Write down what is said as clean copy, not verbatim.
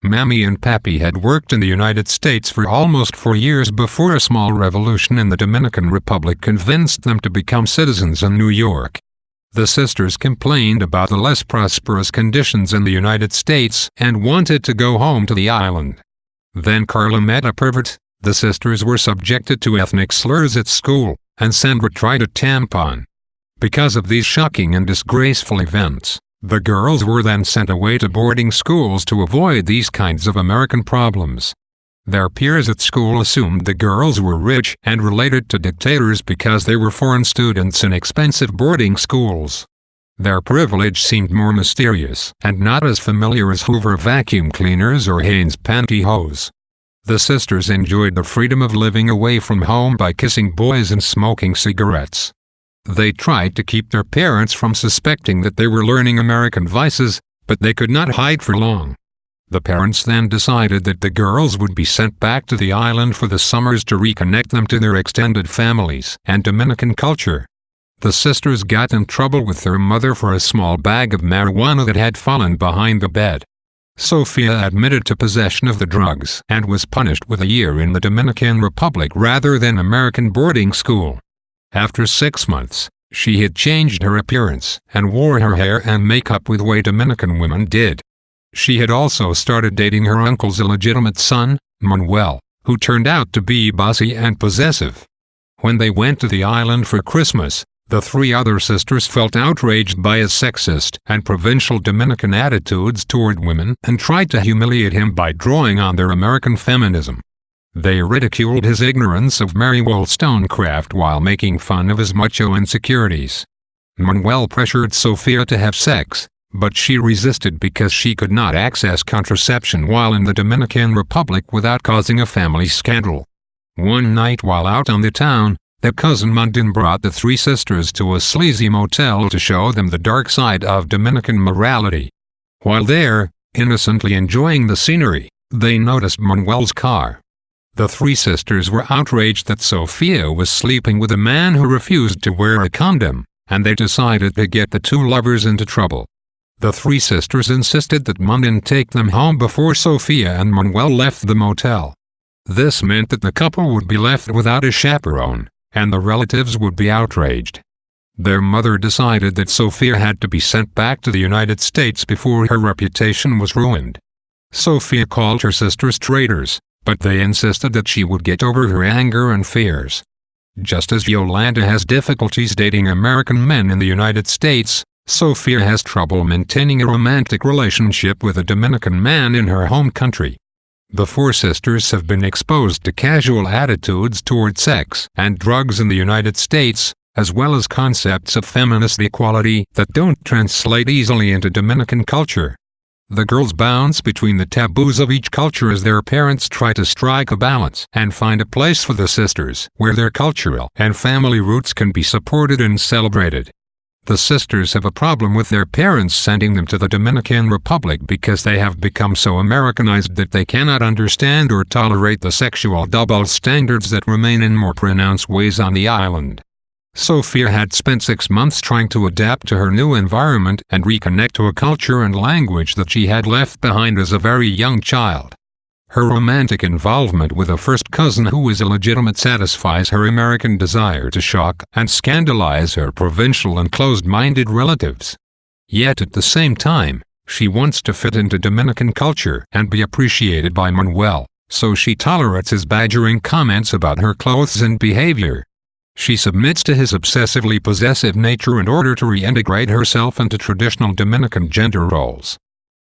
Mammy and Pappy had worked in the United States for almost 4 years before a small revolution in the Dominican Republic convinced them to become citizens in New York. The sisters complained about the less prosperous conditions in the United States and wanted to go home to the island. Then Carla met a pervert, the sisters were subjected to ethnic slurs at school, and Sandra tried a tampon. Because of these shocking and disgraceful events, the girls were then sent away to boarding schools to avoid these kinds of American problems. Their peers at school assumed the girls were rich and related to dictators because they were foreign students in expensive boarding schools. Their privilege seemed more mysterious and not as familiar as Hoover vacuum cleaners or Hanes pantyhose. The sisters enjoyed the freedom of living away from home by kissing boys and smoking cigarettes. They tried to keep their parents from suspecting that they were learning American vices, but they could not hide for long. The parents then decided that the girls would be sent back to the island for the summers to reconnect them to their extended families and Dominican culture. The sisters got in trouble with their mother for a small bag of marijuana that had fallen behind the bed. Sophia admitted to possession of the drugs and was punished with a year in the Dominican Republic rather than American boarding school. After 6 months, she had changed her appearance and wore her hair and makeup with the way Dominican women did. She had also started dating her uncle's illegitimate son, Manuel, who turned out to be bossy and possessive. When they went to the island for Christmas, the 3 other sisters felt outraged by his sexist and provincial Dominican attitudes toward women and tried to humiliate him by drawing on their American feminism. They ridiculed his ignorance of Mary Wollstonecraft while making fun of his macho insecurities. Manuel pressured Sophia to have sex, but she resisted because she could not access contraception while in the Dominican Republic without causing a family scandal. One night while out on the town, their cousin Mundin brought the 3 sisters to a sleazy motel to show them the dark side of Dominican morality. While there, innocently enjoying the scenery, they noticed Manuel's car. The 3 sisters were outraged that Sophia was sleeping with a man who refused to wear a condom, and they decided to get the 2 lovers into trouble. The 3 sisters insisted that Mundin take them home before Sophia and Manuel left the motel. This meant that the couple would be left without a chaperone, and the relatives would be outraged. Their mother decided that Sophia had to be sent back to the United States before her reputation was ruined. Sophia called her sisters traitors, but they insisted that she would get over her anger and fears. Just as Yolanda has difficulties dating American men in the United States, Sophia has trouble maintaining a romantic relationship with a Dominican man in her home country. The 4 sisters have been exposed to casual attitudes toward sex and drugs in the United States, as well as concepts of feminist equality that don't translate easily into Dominican culture. The girls bounce between the taboos of each culture as their parents try to strike a balance and find a place for the sisters where their cultural and family roots can be supported and celebrated. The sisters have a problem with their parents sending them to the Dominican Republic because they have become so Americanized that they cannot understand or tolerate the sexual double standards that remain in more pronounced ways on the island. Sophia had spent 6 months trying to adapt to her new environment and reconnect to a culture and language that she had left behind as a very young child. Her romantic involvement with a first cousin who is illegitimate satisfies her American desire to shock and scandalize her provincial and closed-minded relatives. Yet at the same time, she wants to fit into Dominican culture and be appreciated by Manuel, so she tolerates his badgering comments about her clothes and behavior. She submits to his obsessively possessive nature in order to reintegrate herself into traditional Dominican gender roles.